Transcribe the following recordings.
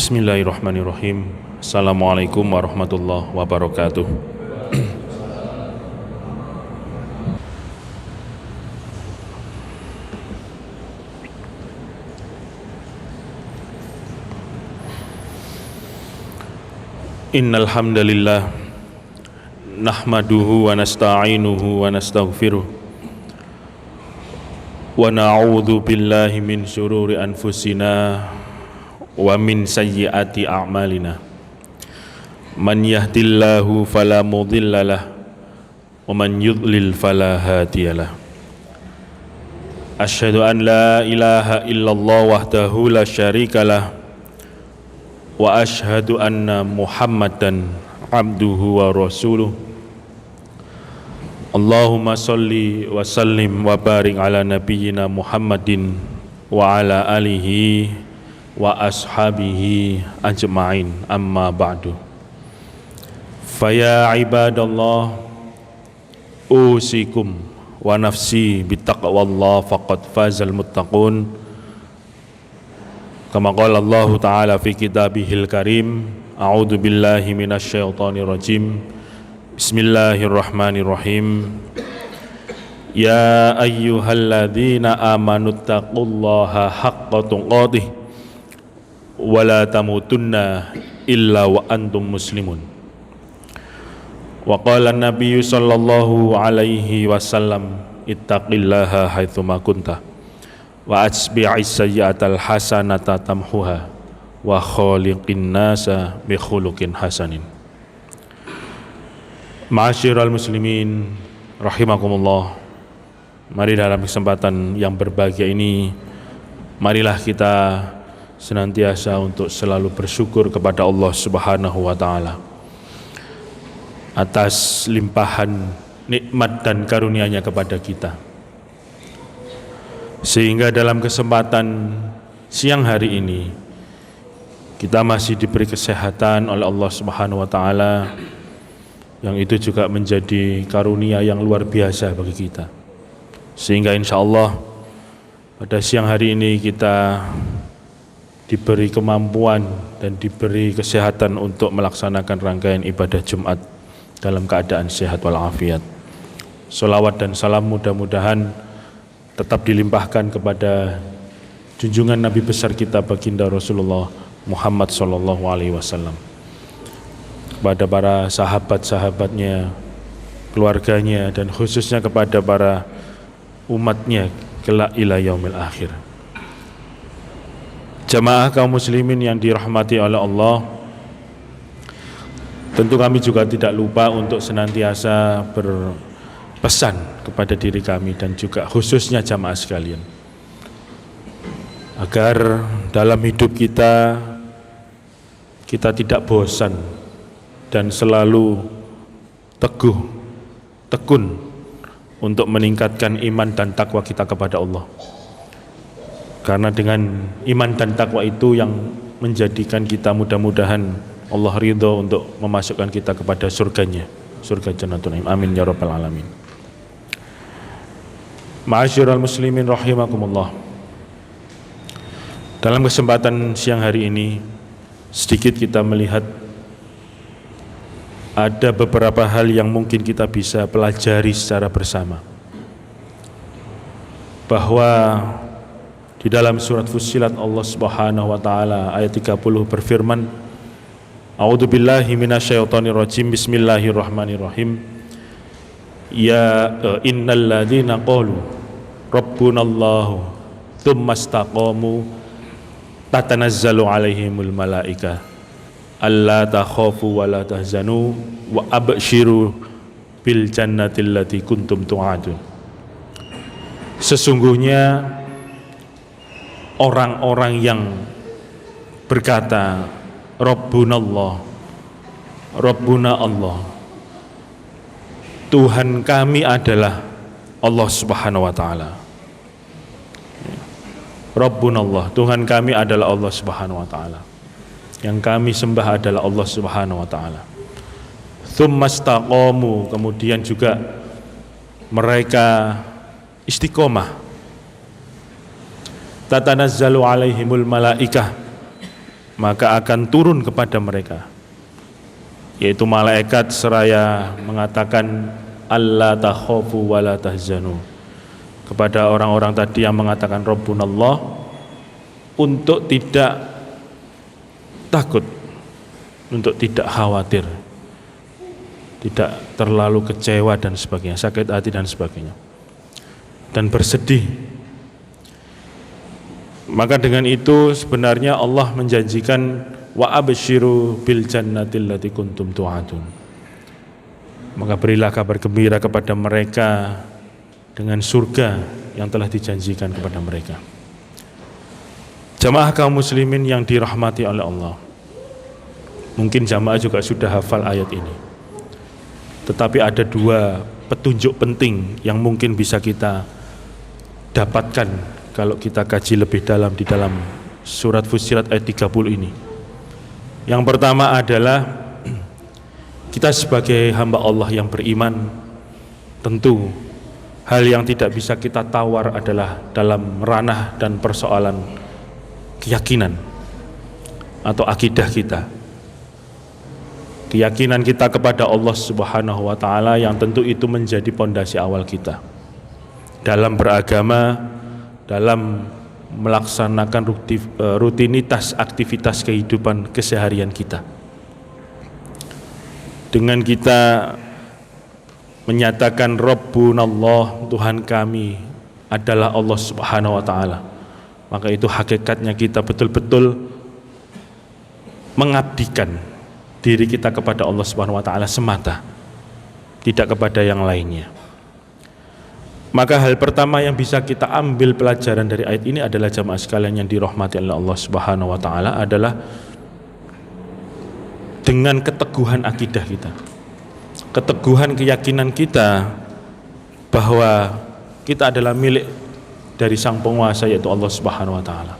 Bismillahirrahmanirrahim. Assalamualaikum warahmatullahi wabarakatuh. Innal hamdalillah nahmaduhu wa nasta'inuhu wa nastaghfiruh wa na'udzu billahi min syururi anfusina wa min sayyiati a'malina. Man yahdillahu fala mudhillalah wa man yudlil fala hadiyalah. Asyhadu an la ilaha illallah wahdahu la syarikalah wa asyhadu anna Muhammadan abduhu wa rasuluh. Allahumma salli wa sallim wa barik ala nabiyyina Muhammadin wa ala alihi wa ashabihi ajma'in, amma ba'du. Faya ibadallah, usikum wa nafsi bittaqwallah faqad fazal muttaqun. Kama qala Allah Ta'ala fi kitabihil karim, a'udzu billahi minasyaitonir rajim. Bismillahirrahmanirrahim. Ya ayyuhalladzina amanuttaqullaha haqqa tuqatih wa la tamutunna illa wa antum muslimun. Wa qala an-nabiyyu sallallahu alaihi wasallam, ittaqillaha haitsu ma kunta wa atbi'is sayyi'atal hasanata tamhuha wa khaliqin nasa bi khuluqin hasanin. Ma'asyiral muslimin rahimakumullah. Mari dalam kesempatan yang berbahagia ini, marilah kita senantiasa untuk selalu bersyukur kepada Allah Subhanahu wa taala atas limpahan nikmat dan karunia-Nya kepada kita. Sehingga dalam kesempatan siang hari ini kita masih diberi kesehatan oleh Allah Subhanahu wa taala, yang itu juga menjadi karunia yang luar biasa bagi kita. Sehingga insyaallah pada siang hari ini kita diberi kemampuan dan diberi kesehatan untuk melaksanakan rangkaian ibadah Jumat dalam keadaan sehat walafiat. Sholawat dan salam mudah-mudahan tetap dilimpahkan kepada junjungan Nabi besar kita baginda Rasulullah Muhammad sallallahu alaihi wasallam, kepada para sahabat-sahabatnya, keluarganya, dan khususnya kepada para umatnya kelak ila yaumil akhir. Jamaah kaum muslimin yang dirahmati oleh Allah, tentu kami juga tidak lupa untuk senantiasa berpesan kepada diri kami dan juga khususnya jamaah sekalian, agar dalam hidup kita tidak bosan dan selalu tekun untuk meningkatkan iman dan takwa kita kepada Allah. Karena dengan iman dan takwa itu yang menjadikan kita mudah-mudahan Allah ridho untuk memasukkan kita kepada surganya, surga Jannatul Naim. Amin ya rabbal alamin. Ma'asyiral muslimin rahimakumullah. Dalam kesempatan siang hari ini sedikit kita melihat ada beberapa hal yang mungkin kita bisa pelajari secara bersama. Bahwa di dalam surat Fussilat Allah Subhanahu wa taala ayat 30 berfirman, A'udzu billahi minasyaitonir rajim. Bismillahirrahmanirrahim. Ya innal ladzina qalu rabbunallahu tsumma istaqamu tatanazzalu alaihimul malaika alla takhafu wa la tahzanu wa abshiru bil jannati allati kuntum tu'adun. Sesungguhnya orang-orang yang berkata Rabbunallah, Rabbuna Allah, Tuhan kami adalah Allah Subhanahu wa taala. Rabbunallah, Tuhan kami adalah Allah Subhanahu wa taala. Yang kami sembah adalah Allah Subhanahu wa taala. Tsumastaqamu, kemudian juga mereka istiqomah. Tatanazzalu alaihimul malaikah, maka akan turun kepada mereka, yaitu malaikat seraya mengatakan alla takhafu wa la tahzanu, kepada orang-orang tadi yang mengatakan Rabbunallah, untuk tidak takut, untuk tidak khawatir, tidak terlalu kecewa dan sebagainya, sakit hati dan sebagainya, dan bersedih. Maka dengan itu sebenarnya Allah menjanjikan wa absyiru bil jannatil lati kuntum tu'adun. Maka berilah kabar gembira kepada mereka dengan surga yang telah dijanjikan kepada mereka. Jamaah kaum muslimin yang dirahmati oleh Allah, mungkin jamaah juga sudah hafal ayat ini, tetapi ada dua petunjuk penting yang mungkin bisa kita dapatkan kalau kita kaji lebih dalam di dalam surat Fussilat ayat 30 ini. Yang pertama adalah kita sebagai hamba Allah yang beriman, tentu hal yang tidak bisa kita tawar adalah dalam ranah dan persoalan keyakinan atau akidah kita. Keyakinan kita kepada Allah Subhanahu wa taala yang tentu itu menjadi pondasi awal kita dalam beragama, dalam melaksanakan rutinitas aktivitas kehidupan keseharian kita. Dengan kita menyatakan Rabbunallah, Tuhan kami adalah Allah Subhanahu wa taala, maka itu hakikatnya kita betul-betul mengabdikan diri kita kepada Allah Subhanahu wa taala semata, tidak kepada yang lainnya. Maka hal pertama yang bisa kita ambil pelajaran dari ayat ini adalah jamaah sekalian yang dirahmati oleh Allah Subhanahu wa taala adalah dengan keteguhan akidah kita, keteguhan keyakinan kita bahwa kita adalah milik dari Sang Penguasa, yaitu Allah Subhanahu wa taala.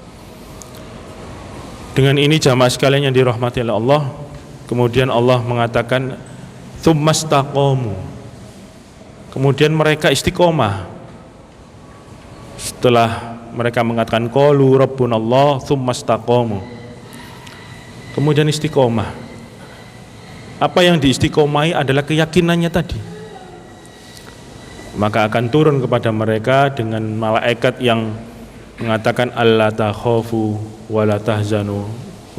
Dengan ini jamaah sekalian yang dirahmati oleh Allah, kemudian Allah mengatakan tsumastaqamu, kemudian mereka istiqomah. Setelah mereka mengatakan qalu rabbunallah tsumastaqamu, kemudian istiqomah. Apa yang diistiqomai adalah keyakinannya tadi. Maka akan turun kepada mereka dengan malaikat yang mengatakan alla takhafu wa la tahzanu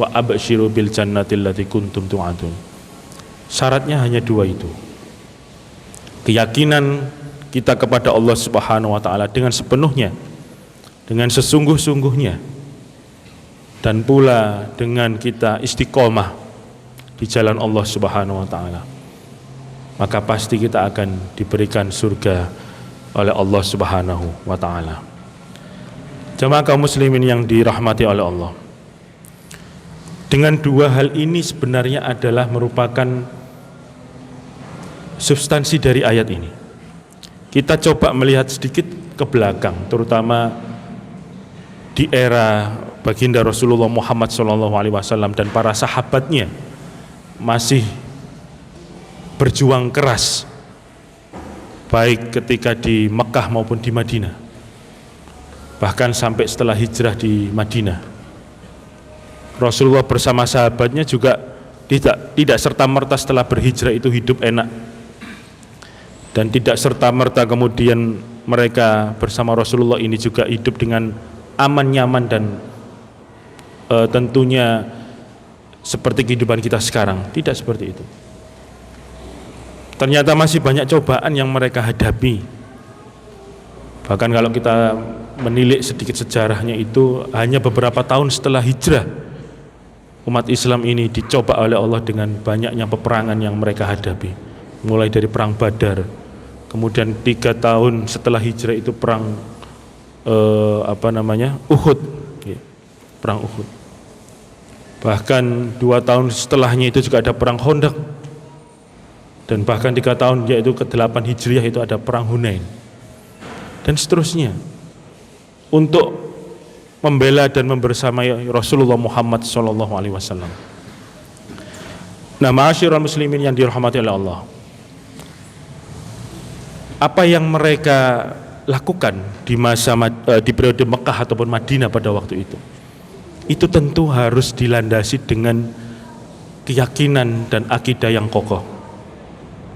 wa absyiru bil jannatil lati kuntum tu'adun. Syaratnya hanya dua itu. Keyakinan kita kepada Allah Subhanahu wa taala dengan sepenuhnya, dengan sesungguh-sungguhnya, dan pula dengan kita istiqomah di jalan Allah Subhanahu wa taala, maka pasti kita akan diberikan surga oleh Allah Subhanahu wa taala. Jemaah kaum muslimin yang dirahmati oleh Allah, dengan dua hal ini sebenarnya adalah merupakan substansi dari ayat ini. Kita coba melihat sedikit ke belakang, terutama di era baginda Rasulullah Muhammad SAW dan para sahabatnya masih berjuang keras, baik ketika di Mekah maupun di Madinah, bahkan sampai setelah hijrah di Madinah. Rasulullah bersama sahabatnya juga tidak serta-merta setelah berhijrah itu hidup enak, dan tidak serta-merta kemudian mereka bersama Rasulullah ini juga hidup dengan aman, nyaman, dan tentunya seperti kehidupan kita sekarang. Tidak seperti itu. Ternyata masih banyak cobaan yang mereka hadapi. Bahkan kalau kita menilik sedikit sejarahnya, itu hanya beberapa tahun setelah hijrah, umat Islam ini dicoba oleh Allah dengan banyaknya peperangan yang mereka hadapi. Mulai dari perang Badar, kemudian 3 tahun setelah hijrah itu perang Uhud, perang Uhud. Bahkan 2 tahun setelahnya itu juga ada perang Khandaq, dan bahkan 3 tahun yaitu ke-8 Hijriah itu ada perang Hunain, dan seterusnya, untuk membela dan membersamai Rasulullah Muhammad SAW. Nah, ma'asyiral muslimin yang dirahmati oleh Allah, apa yang mereka lakukan di periode Mekah ataupun Madinah pada waktu itu? itu tentu harus dilandasi dengan keyakinan dan akidah yang kokoh.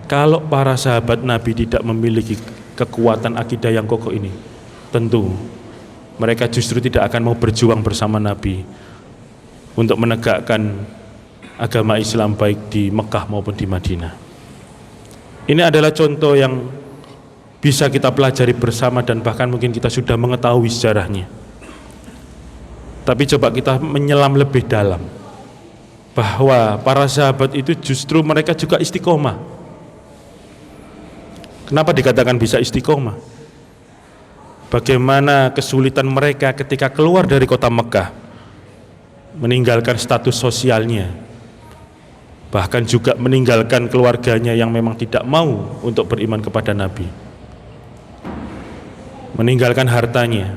Kalau para sahabat Nabi tidak memiliki kekuatan akidah yang kokoh ini, tentu mereka justru tidak akan mau berjuang bersama Nabi untuk menegakkan agama Islam baik di Mekah maupun di Madinah. Ini adalah contoh yang bisa kita pelajari bersama dan bahkan mungkin kita sudah mengetahui sejarahnya. Tapi coba kita menyelam lebih dalam, bahwa para sahabat itu justru mereka juga istiqomah. Kenapa dikatakan bisa istiqomah? Bagaimana kesulitan mereka ketika keluar dari kota Mekah, meninggalkan status sosialnya, bahkan juga meninggalkan keluarganya yang memang tidak mau untuk beriman kepada Nabi, meninggalkan hartanya,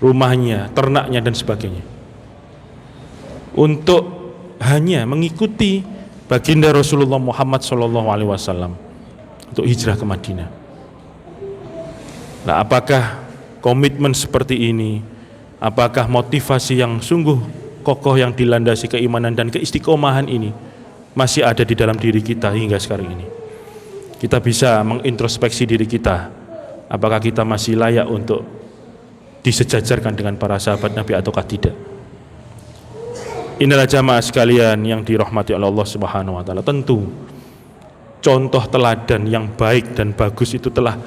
rumahnya, ternaknya dan sebagainya, untuk hanya mengikuti baginda Rasulullah Muhammad SAW untuk hijrah ke Madinah. Nah, apakah komitmen seperti ini, apakah motivasi yang sungguh kokoh yang dilandasi keimanan dan keistiqomahan ini masih ada di dalam diri kita hingga sekarang ini? Kita bisa mengintrospeksi diri kita, apakah kita masih layak untuk disejajarkan dengan para sahabat Nabi ataukah tidak? Inilah jamaah sekalian yang dirahmati oleh Allah Subhanahu wa taala. Tentu contoh teladan yang baik dan bagus itu telah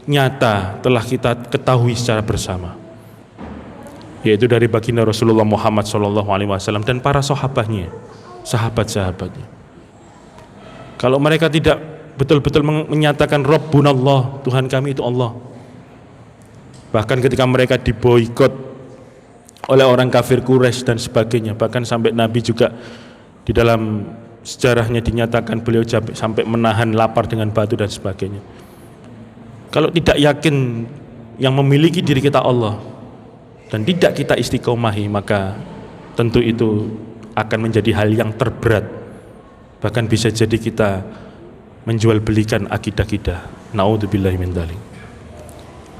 nyata, telah kita ketahui secara bersama, yaitu dari baginda Rasulullah Muhammad SAW dan para sahabatnya, sahabat-sahabatnya. Kalau mereka tidak betul-betul menyatakan Rabbunallah, Tuhan kami itu Allah, bahkan ketika mereka diboikot oleh orang kafir Quraisy dan sebagainya, bahkan sampai Nabi juga di dalam sejarahnya dinyatakan beliau sampai menahan lapar dengan batu dan sebagainya. Kalau tidak yakin yang memiliki diri kita Allah dan tidak kita istiqomahi, maka tentu itu akan menjadi hal yang terberat, bahkan bisa jadi kita menjual belikan akidah kita. Naudzubillahi min dzalik.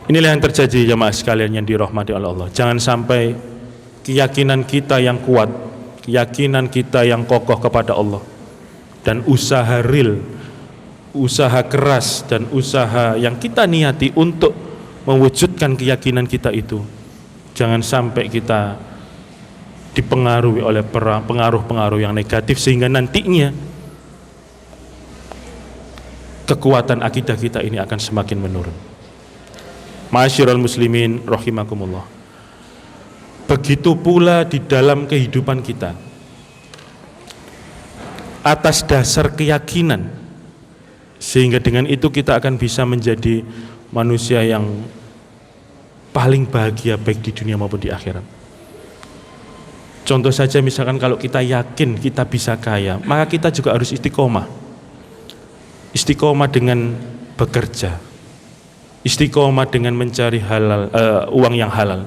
Inilah yang terjadi jamaah sekalian yang dirahmati oleh Allah. Jangan sampai keyakinan kita yang kuat, keyakinan kita yang kokoh kepada Allah, dan usaha real, usaha keras dan usaha yang kita niati untuk mewujudkan keyakinan kita itu, jangan sampai kita dipengaruhi oleh pengaruh-pengaruh yang negatif sehingga nantinya kekuatan akidah kita ini akan semakin menurun. Ma'asyiral muslimin rahimakumullah. Begitu pula di dalam kehidupan kita, atas dasar keyakinan, sehingga dengan itu kita akan bisa menjadi manusia yang paling bahagia baik di dunia maupun di akhirat. Contoh saja, misalkan kalau kita yakin kita bisa kaya, maka kita juga harus istiqomah. Istiqomah dengan bekerja, istiqomah dengan mencari uang yang halal,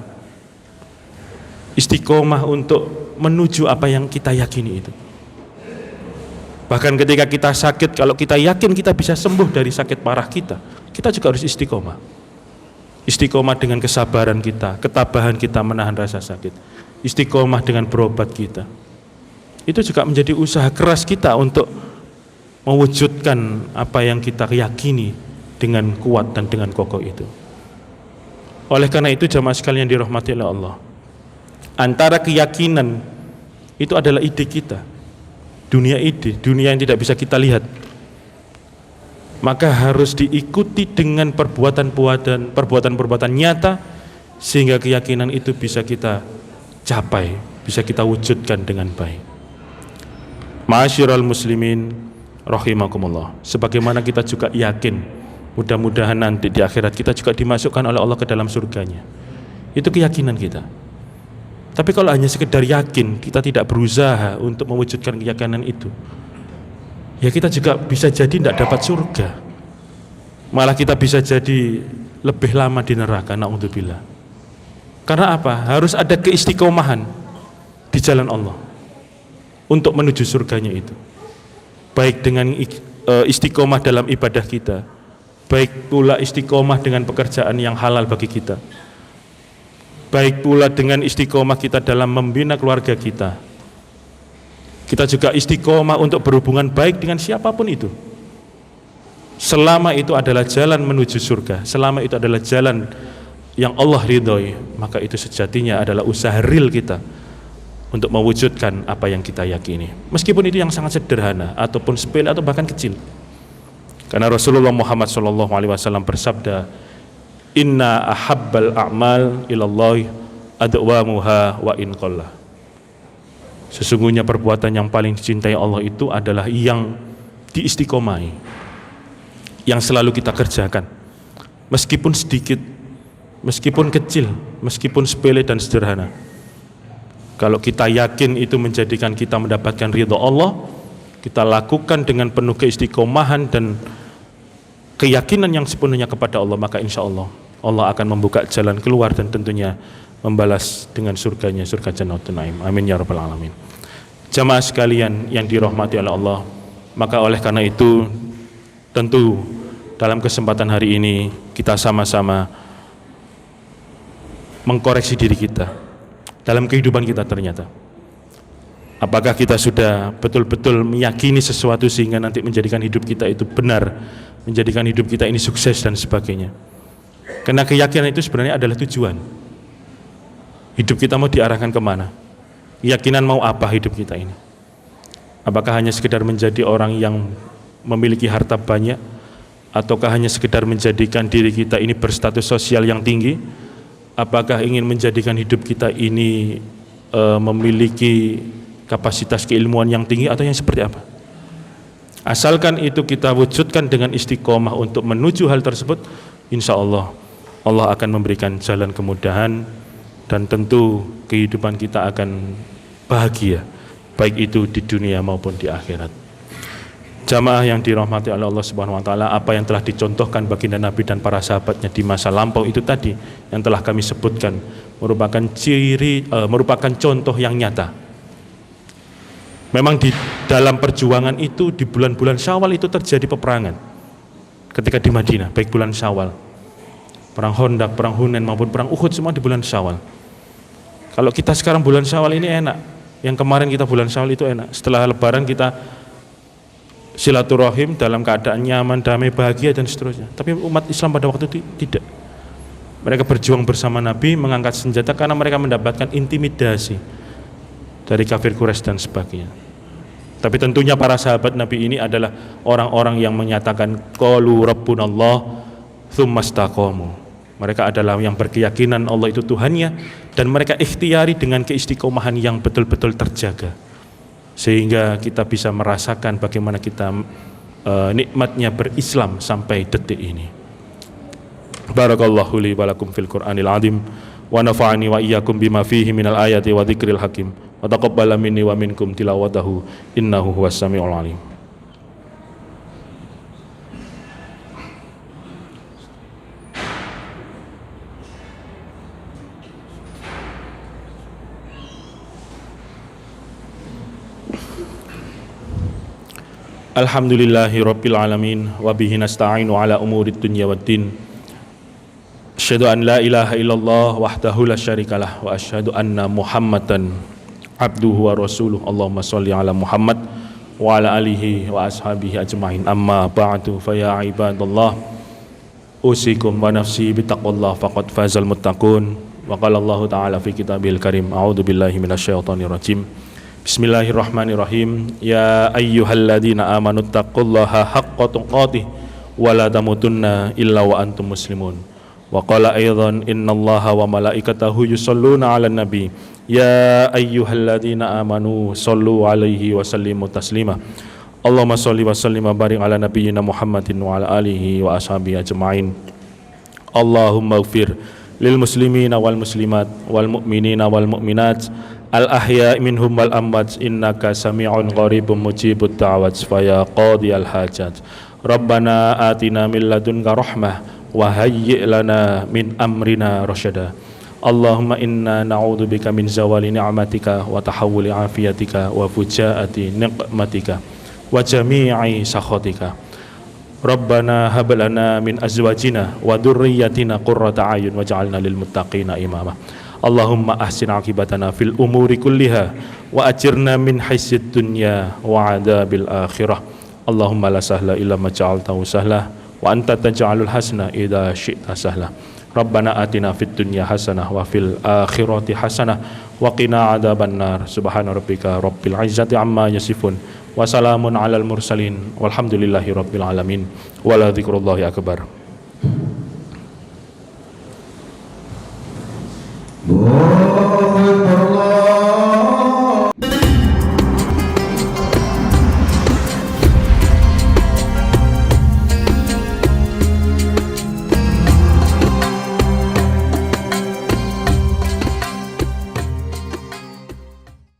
istiqomah untuk menuju apa yang kita yakini itu. Bahkan ketika kita sakit, kalau kita yakin kita bisa sembuh dari sakit parah kita juga harus istiqomah. Istiqomah dengan kesabaran kita, ketabahan kita menahan rasa sakit, istiqomah dengan berobat kita. Itu juga menjadi usaha keras kita untuk mewujudkan apa yang kita yakini dengan kuat dan dengan kokoh itu. Oleh karena itu jamaah sekalian dirahmati oleh Allah, antara keyakinan itu adalah ide kita, dunia ide, dunia yang tidak bisa kita lihat, maka harus diikuti dengan perbuatan-perbuatan nyata sehingga keyakinan itu bisa kita capai, bisa kita wujudkan dengan baik. Ma'asyiral muslimin rahimakumullah. Sebagaimana kita juga yakin mudah-mudahan nanti di akhirat kita juga dimasukkan oleh Allah ke dalam surganya. Itu keyakinan kita. Tapi kalau hanya sekedar yakin, kita tidak berusaha untuk mewujudkan keyakinan itu, ya kita juga bisa jadi tidak dapat surga. Malah kita bisa jadi lebih lama di neraka, na'udzubillah. Karena apa? Harus ada keistiqomahan di jalan Allah untuk menuju surganya itu. Baik dengan istiqomah dalam ibadah kita, baik pula istiqomah dengan pekerjaan yang halal bagi kita. Baik pula dengan istiqomah kita dalam membina keluarga kita. Kita juga istiqomah untuk berhubungan baik dengan siapapun itu. Selama itu adalah jalan menuju surga, selama itu adalah jalan yang Allah ridhoi, maka itu sejatinya adalah usaha real kita untuk mewujudkan apa yang kita yakini. Meskipun itu yang sangat sederhana ataupun sepele atau bahkan kecil. Karena Rasulullah Muhammad SAW bersabda, Inna ahabbal a'mal ilallahi adwamuha wa in qalla. Sesungguhnya perbuatan yang paling dicintai Allah itu adalah yang diistiqomahi, yang selalu kita kerjakan, meskipun sedikit, meskipun kecil, meskipun sepele dan sederhana. Kalau kita yakin itu menjadikan kita mendapatkan ridha Allah, kita lakukan dengan penuh keistiqomahan dan keyakinan yang sepenuhnya kepada Allah, maka insya Allah Allah akan membuka jalan keluar dan tentunya membalas dengan surganya, surga Jannatul Naim. Amin ya rabbal alamin. Jamaah sekalian yang dirahmati oleh Allah, maka oleh karena itu tentu dalam kesempatan hari ini kita sama-sama mengkoreksi diri kita dalam kehidupan kita. Ternyata apakah kita sudah betul-betul meyakini sesuatu sehingga nanti menjadikan hidup kita itu benar, menjadikan hidup kita ini sukses dan sebagainya. Karena keyakinan itu sebenarnya adalah tujuan. Hidup kita mau diarahkan kemana? Keyakinan mau apa hidup kita ini? Apakah hanya sekedar menjadi orang yang memiliki harta banyak? Ataukah hanya sekedar menjadikan diri kita ini berstatus sosial yang tinggi? Apakah ingin menjadikan hidup kita ini memiliki kapasitas keilmuan yang tinggi atau yang seperti apa? Asalkan itu kita wujudkan dengan istiqomah untuk menuju hal tersebut, insya Allah Allah akan memberikan jalan kemudahan dan tentu kehidupan kita akan bahagia, baik itu di dunia maupun di akhirat. Jamaah yang dirahmati oleh Allah Subhanahu wa taala, apa yang telah dicontohkan baginda Nabi dan para sahabatnya di masa lampau itu tadi yang telah kami sebutkan merupakan contoh yang nyata. Memang di dalam perjuangan itu di bulan-bulan Syawal itu terjadi peperangan. Ketika di Madinah, baik bulan Syawal, perang Khandaq, perang Hunain maupun perang Uhud semua di bulan Syawal. Kalau kita sekarang bulan Syawal ini enak, yang kemarin kita bulan Syawal itu enak. Setelah Lebaran kita silaturahim dalam keadaan nyaman, damai, bahagia dan seterusnya. Tapi umat Islam pada waktu itu tidak. Mereka berjuang bersama Nabi, mengangkat senjata karena mereka mendapatkan intimidasi dari kafir Quraisy dan sebagainya. Tapi tentunya para sahabat Nabi ini adalah orang-orang yang menyatakan qalu rabbunallah tsumma istaqamu. Mereka adalah yang berkeyakinan Allah itu Tuhannya dan mereka ikhtiari dengan keistiqomahan yang betul-betul terjaga. Sehingga kita bisa merasakan bagaimana kita nikmatnya berislam sampai detik ini. Barakallahu li wa lakum fil Qur'anil azim wa nafa'ani wa iyyakum bima fihi minal ayati wa dzikril hakim. Wa taqabbala minni wa minkum tilawatahu innahu huwas samiul alim. Alhamdulillahi rabbil alamin wa bihi nasta'inu ala umurid dunya waddin. Asyhadu an la ilaha illallah wahdahu la syarikalah wa asyhadu anna Muhammadan abduhu wa rasuluh. Allahumma sholli ala Muhammad wa ala alihi wa ashabihi ajma'in. Amma ba'du, fa ya ibadallah, usikum wa nafsi bittaqwallah faqad fazal muttaqun. Wa qala Allah ta'ala fi kitabil karim, a'udzu billahi minasyaitonir rajim. Bismillahirrahmanirrahim. Ya ayyuhalladzina amanu taqullaha haqqa tuqatih wa la tamutunna illa wa antum muslimun. Wa qala aidan innallaha wa malaikatahu yusholluna 'alan nabi. Ya ayyuhalladzina amanu shollu 'alaihi wa sallimu taslima. Allahumma sholli wa sallim wa barik ala nabiyyina Muhammadin wa ala alihi wa ashabihi ajma'in. Allahumma ighfir lil muslimina wal muslimat wal mu'minina wal mu'minat al ahya minhum wal amwat innaka sami'un qaribun mujibud da'wat fa ya qadiyal hajat. Rabbana atina min ladunka rahmah wa hayyi' lana min amrina rasyada. Allahumma inna na'udzubika min zawali ni'matika wa tahawuli afiyatika wa fujaati niqmatika wa jami'i sakhatika. Rabbana hab lana min azwajina wa dhurriyyatina qurrata a'yun waj'alna lil muttaqina imama. Allahumma ahsin akibatana fil umuri kulliha wa ajirna min hisyid dunya wa adabil akhirah. Allahumma la sahla illa ma ja'altahu sahla wa anta taj'alul hasna idza syi'ta sahla. Rabbana atina fid dunya hasanah wa fil akhirati hasanah wa qina adzabannar. Subhana rabbika rabbil izzati amma yasifun wa salamun alal mursalin walhamdulillahi rabbil alamin. Wala dzikrullahi akbar. Oh